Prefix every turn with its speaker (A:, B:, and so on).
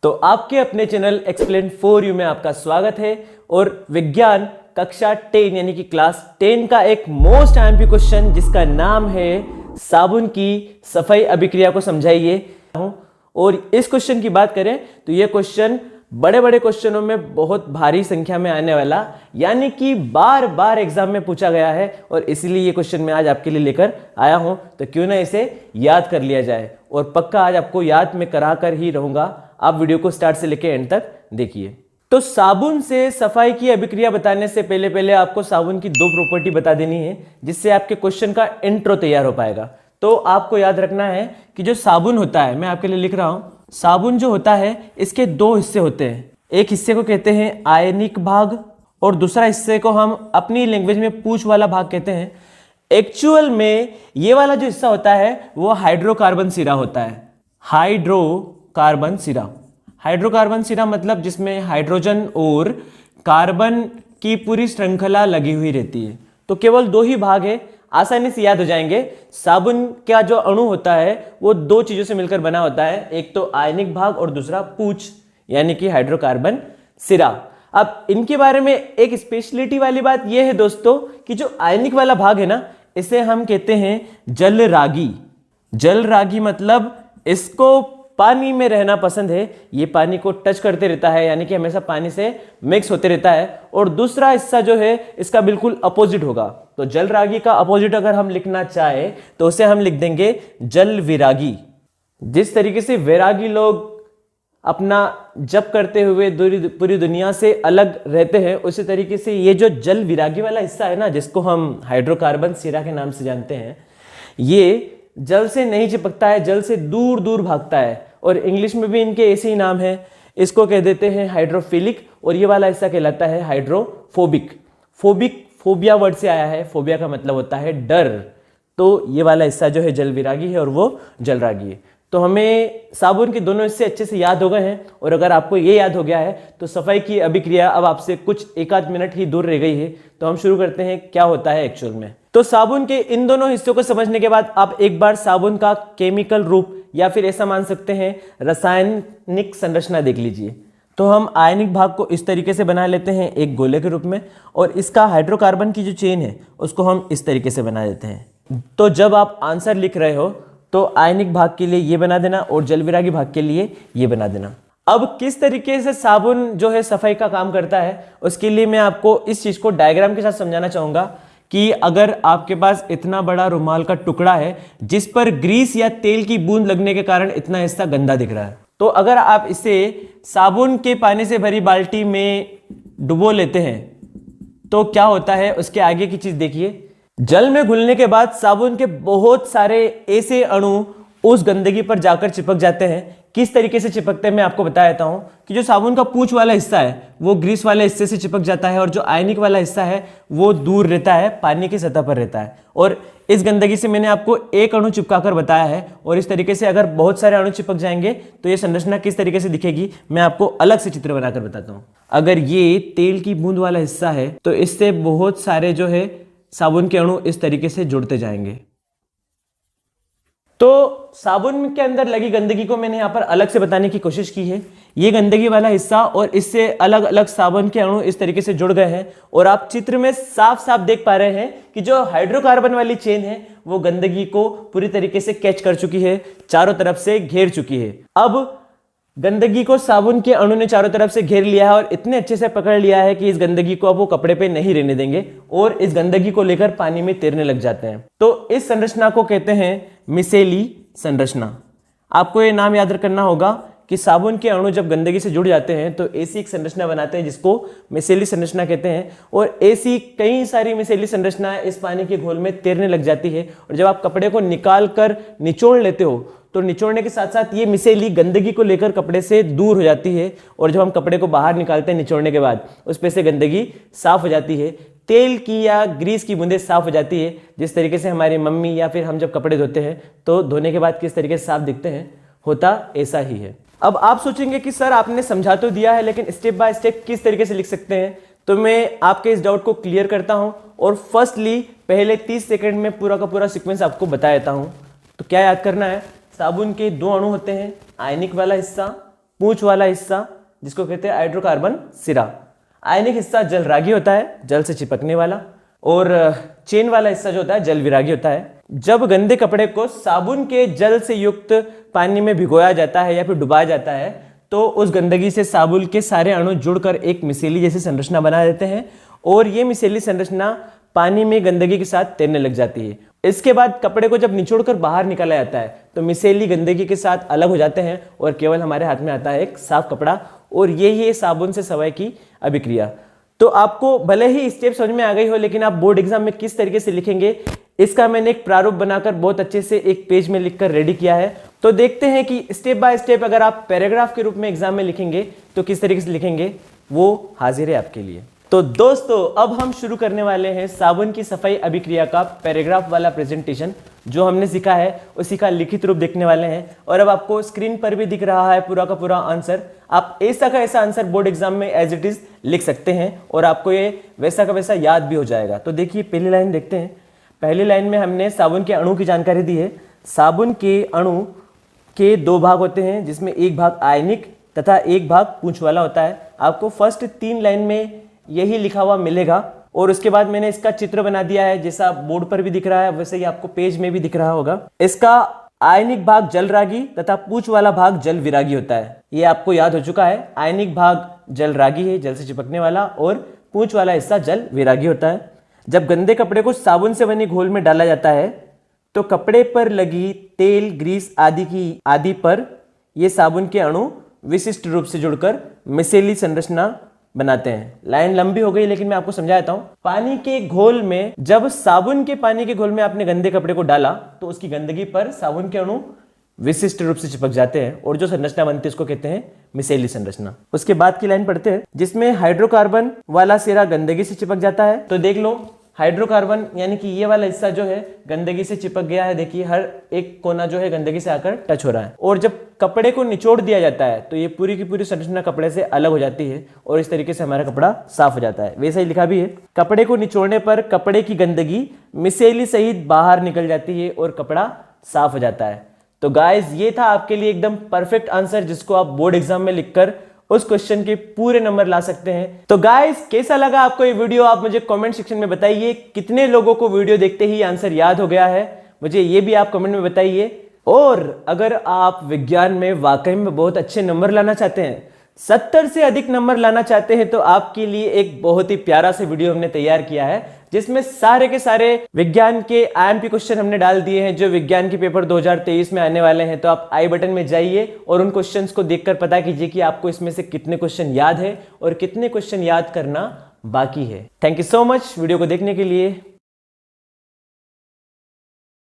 A: तो आपके अपने चैनल एक्सप्लेन फॉर यू में आपका स्वागत है। और विज्ञान कक्षा 10 यानी कि क्लास 10 का एक मोस्ट आईएमपी क्वेश्चन जिसका नाम है साबुन की सफाई अभिक्रिया को समझाइए। और इस क्वेश्चन की बात करें तो यह क्वेश्चन बड़े बड़े क्वेश्चनों में बहुत भारी संख्या में आने वाला यानी कि बार बार एग्जाम में पूछा गया है और इसीलिए ये क्वेश्चन मैं आज आपके लिए लेकर आया हूं। तो क्यों ना इसे याद कर लिया जाए और पक्का आज आपको याद में करा कर ही रहूंगा। आप वीडियो को स्टार्ट से लेकर एंड तक देखिए। तो साबुन से सफाई की अभिक्रिया बताने से पहले आपको साबुन की दो प्रॉपर्टी बता देनी है जिससे आपके क्वेश्चन का इंट्रो तैयार हो पाएगा। तो आपको याद रखना है कि जो साबुन होता है, मैं आपके लिए लिख रहा हूं, साबुन जो होता है इसके दो हिस्से होते हैं। एक हिस्से को कहते हैं आयनिक भाग और दूसरा हिस्से को हम अपनी लैंग्वेज में पूंछ वाला भाग कहते हैं। एक्चुअल में ये वाला जो हिस्सा होता है वो हाइड्रोकार्बन सिरा होता है। हाइड्रोकार्बन सिरा, हाइड्रोकार्बन सिरा मतलब जिसमें हाइड्रोजन और कार्बन की पूरी श्रृंखला लगी हुई रहती है। तो केवल दो ही भाग है, आसानी से याद हो जाएंगे। साबुन का जो अणु होता है वो दो चीजों से मिलकर बना होता है, एक तो आयनिक भाग और दूसरा पूंछ यानी कि हाइड्रोकार्बन सिरा। अब इनके बारे में एक स्पेशलिटी वाली बात यह है दोस्तों कि जो आयनिक वाला भाग है ना, इसे हम कहते हैं जलरागी। जलरागी मतलब इसको पानी में रहना पसंद है, ये पानी को टच करते रहता है यानी कि हमेशा पानी से मिक्स होते रहता है। और दूसरा हिस्सा जो है इसका बिल्कुल अपोजिट होगा। तो जलरागी का अपोजिट अगर हम लिखना चाहे तो उसे हम लिख देंगे जल विरागी। जिस तरीके से वैरागी लोग अपना जप करते हुए पूरी दुनिया से अलग रहते हैं, उसी तरीके से ये जो जल विरागी वाला हिस्सा है ना, जिसको हम हाइड्रोकार्बन सिरा के नाम से जानते हैं, ये जल से नहीं चिपकता है, जल से दूर दूर भागता है। और इंग्लिश में भी इनके ऐसे ही नाम है। इसको कह देते हैं हाइड्रोफिलिक और ये वाला हिस्सा कहलाता है हाइड्रोफोबिक। फोबिया वर्ड से आया है, फोबिया का मतलब होता है डर। तो ये वाला हिस्सा जो है जल विरागी है और वो जलरागी है। तो हमें साबुन के दोनों हिस्से अच्छे से याद हो गए हैं। और अगर आपको ये याद हो गया है तो सफाई की अभिक्रिया अब आपसे कुछ एक आध मिनट ही दूर रह गई है। तो हम शुरू करते हैं क्या होता है एक्चुअल में। तो साबुन के इन दोनों हिस्सों को समझने के बाद आप एक बार साबुन का केमिकल रूप या फिर ऐसा मान सकते हैं रासायनिक संरचना देख लीजिए। तो हम आयनिक भाग को इस तरीके से बना लेते हैं एक गोले के रूप में, और इसका हाइड्रोकार्बन की जो चेन है उसको हम इस तरीके से बना देते हैं। तो जब आप आंसर लिख रहे हो तो आयनिक भाग के लिए ये बना देना और जलविरागी भाग के लिए ये बना देना। अब किस तरीके से साबुन जो है सफाई का काम करता है उसके लिए मैं आपको इस चीज को डायग्राम के साथ समझाना चाहूंगा कि अगर आपके पास इतना बड़ा रुमाल का टुकड़ा है जिस पर ग्रीस या तेल की बूंद लगने के कारण इतना हिस्सा गंदा दिख रहा है, तो अगर आप इसे साबुन के पानी से भरी बाल्टी में डुबो लेते हैं तो क्या होता है उसके आगे की चीज देखिए। जल में घुलने के बाद साबुन के बहुत सारे ऐसे अणु उस गंदगी पर जाकर चिपक जाते हैं। किस तरीके से चिपकते हैं मैं आपको बता देता हूं कि जो साबुन का पूंछ वाला हिस्सा है वो ग्रीस वाले हिस्से से चिपक जाता है और जो आयनिक वाला हिस्सा है वो दूर रहता है, पानी की सतह पर रहता है। और इस गंदगी से मैंने आपको एक अणु चिपकाकर बताया है। और इस तरीके से अगर बहुत सारे अणु चिपक जाएंगे तो ये संरचना किस तरीके से दिखेगी मैं आपको अलग से चित्र बनाकर बताता हूं। अगर ये तेल की बूंद वाला हिस्सा है तो इससे बहुत सारे जो है साबुन के अणु इस तरीके से जुड़ते जाएंगे। तो साबुन के अंदर लगी गंदगी को मैंने यहां पर अलग से बताने की कोशिश की है। ये गंदगी वाला हिस्सा और इससे अलग अलग साबुन के अणु इस तरीके से जुड़ गए हैं। और आप चित्र में साफ साफ देख पा रहे हैं कि जो हाइड्रोकार्बन वाली चेन है वो गंदगी को पूरी तरीके से कैच कर चुकी है, चारों तरफ से घेर चुकी है। अब गंदगी को साबुन के अणु ने चारों तरफ से घेर लिया है और इतने अच्छे से पकड़ लिया है कि इस गंदगी को अब वो कपड़े पे नहीं रहने देंगे और इस गंदगी को लेकर पानी में तैरने लग जाते हैं। तो इस संरचना को कहते हैं मिसेली संरचना। आपको ये नाम याद रखना होगा कि साबुन के अणु जब गंदगी से जुड़ जाते हैं तो ऐसी एक संरचना बनाते हैं जिसको मिसेली संरचना कहते हैं। और ऐसी कई सारी मिसेली संरचनाएं इस पानी के घोल में तैरने लग जाती है। और जब आप कपड़े को निकाल कर निचोड़ लेते हो तो निचोड़ने के साथ साथ ये मिसेली गंदगी को लेकर कपड़े से दूर हो जाती है। और जब हम कपड़े को बाहर निकालते हैं निचोड़ने के बाद उस पे से गंदगी साफ हो जाती है, तेल की या ग्रीस की बूंदें साफ हो जाती है। जिस तरीके से हमारी मम्मी या फिर हम जब कपड़े धोते हैं तो धोने के बाद किस तरीके से साफ दिखते हैं, होता ऐसा ही है। अब आप सोचेंगे कि सर आपने समझा तो दिया है लेकिन स्टेप बाय स्टेप किस तरीके से लिख सकते हैं। तो मैं आपके इस डाउट को क्लियर करता हूं और फर्स्टली पहले 30 सेकंड में पूरा का पूरा सीक्वेंस आपको बता देता हूं। तो क्या याद करना है, साबुन के दो अणु होते हैं, आयनिक वाला हिस्सा, पूंछ वाला हिस्सा जिसको कहते हैं हाइड्रोकार्बन सिरा। आयनिक हिस्सा जल रागी होता है, जल से चिपकने वाला, और चेन वाला हिस्सा जो होता है जल विरागी होता है। जब गंदे कपड़े को साबुन के जल से युक्त पानी में भिगोया जाता है या फिर डुबाया जाता है तो उस गंदगी से साबुन के सारे अणु जुड़कर एक मिसेली जैसी संरचना बना देते हैं और ये मिसेली संरचना पानी में गंदगी के साथ तैरने लग जाती है। इसके बाद कपड़े को जब निचोड़कर बाहर निकाला जाता है तो मिसेली गंदगी के साथ अलग हो जाते हैं और केवल हमारे हाथ में आता है एक साफ कपड़ा, और ये साबुन से सफाई की अभिक्रिया। तो आपको भले ही स्टेप समझ में आ गई हो, लेकिन आप बोर्ड एग्जाम में किस तरीके से लिखेंगे इसका मैंने एक प्रारूप बनाकर बहुत अच्छे से एक पेज में लिखकर रेडी किया है। तो देखते हैं कि स्टेप बाय स्टेप अगर आप पैराग्राफ के रूप में एग्जाम में लिखेंगे तो किस तरीके से लिखेंगे, वो हाजिर है आपके लिए। तो दोस्तों अब हम शुरू करने वाले हैं साबुन की सफाई अभिक्रिया का पैराग्राफ वाला प्रेजेंटेशन। जो हमने सीखा है उसी का लिखित रूप देखने वाले हैं, और अब आपको स्क्रीन पर भी दिख रहा है पूरा का पूरा आंसर। आप ऐसा का ऐसा आंसर बोर्ड एग्जाम में एज इट इज लिख सकते हैं और आपको ये वैसा का वैसा याद भी हो जाएगा। तो देखिए पहली लाइन देखते हैं। पहली लाइन में हमने साबुन के अणु की जानकारी दी है। साबुन के अणु के दो भाग होते हैं जिसमें एक भाग आयनिक तथा एक भाग पूंछ वाला होता है। आपको फर्स्ट 3 लाइन में यही लिखा हुआ मिलेगा और उसके बाद मैंने इसका चित्र बना दिया है, जैसा बोर्ड पर भी दिख रहा है वैसे ही आपको पेज में भी दिख रहा होगा। इसका आयनिक भाग जल रागी तथा पूंछ वाला भाग जल विरागी होता है। ये आपको याद हो चुका है। आयनिक भाग जल रागी है, जल से चिपकने वाला, और पूंछ वाला हिस्सा जल विरागी होता है। जब गंदे कपड़े को साबुन से बनी घोल में डाला जाता है तो कपड़े पर लगी तेल, ग्रीस आदि पर ये साबुन के अणु विशिष्ट रूप से जुड़कर मिसेली संरचना बनाते हैं। लाइन लंबी हो गई लेकिन मैं आपको समझाता हूं। पानी के घोल में, जब साबुन के पानी के घोल में आपने गंदे कपड़े को डाला तो उसकी गंदगी पर साबुन के अणु विशिष्ट रूप से चिपक जाते हैं और जो संरचना बनती है उसको कहते हैं मिसेली संरचना। उसके बाद की लाइन पढ़ते हैं जिसमें हाइड्रोकार्बन वाला सिरा गंदगी से चिपक जाता है। तो देख लो हाइड्रोकार्बन यानी कि ये वाला हिस्सा जो है गंदगी से चिपक गया है। देखिए हर एक कोना जो है गंदगी से आकर टच हो रहा है, और जब कपड़े को निचोड़ दिया जाता है तो ये पूरी की पूरी संरचना कपड़े से अलग हो जाती है और इस तरीके से हमारा कपड़ा साफ हो जाता है। वैसा ही लिखा भी है, कपड़े को निचोड़ने पर कपड़े की गंदगी मिसेली सहित बाहर निकल जाती है और कपड़ा साफ हो जाता है। तो गाइस ये था आपके लिए एकदम परफेक्ट आंसर जिसको आप बोर्ड एग्जाम में लिखकर उस क्वेश्चन के पूरे नंबर ला सकते हैं। तो गाइस कैसा लगा आपको ये वीडियो, आप मुझे कमेंट सेक्शन में बताइए। कितने लोगों को वीडियो देखते ही आंसर याद हो गया है, मुझे ये भी आप कमेंट में बताइए। और अगर आप विज्ञान में वाकई में बहुत अच्छे नंबर लाना चाहते हैं, 70 से अधिक नंबर लाना चाहते हैं, तो आपके लिए एक बहुत ही प्यारा सा वीडियो हमने तैयार किया है जिसमें सारे के सारे विज्ञान के आईएमपी क्वेश्चन हमने डाल दिए हैं जो विज्ञान के पेपर 2023 में आने वाले हैं। तो आप आई बटन में जाइए और उन क्वेश्चंस को देखकर पता कीजिए कि आपको इसमें से कितने क्वेश्चन याद है और कितने क्वेश्चन याद करना बाकी है। Thank you so much video को देखने के लिए।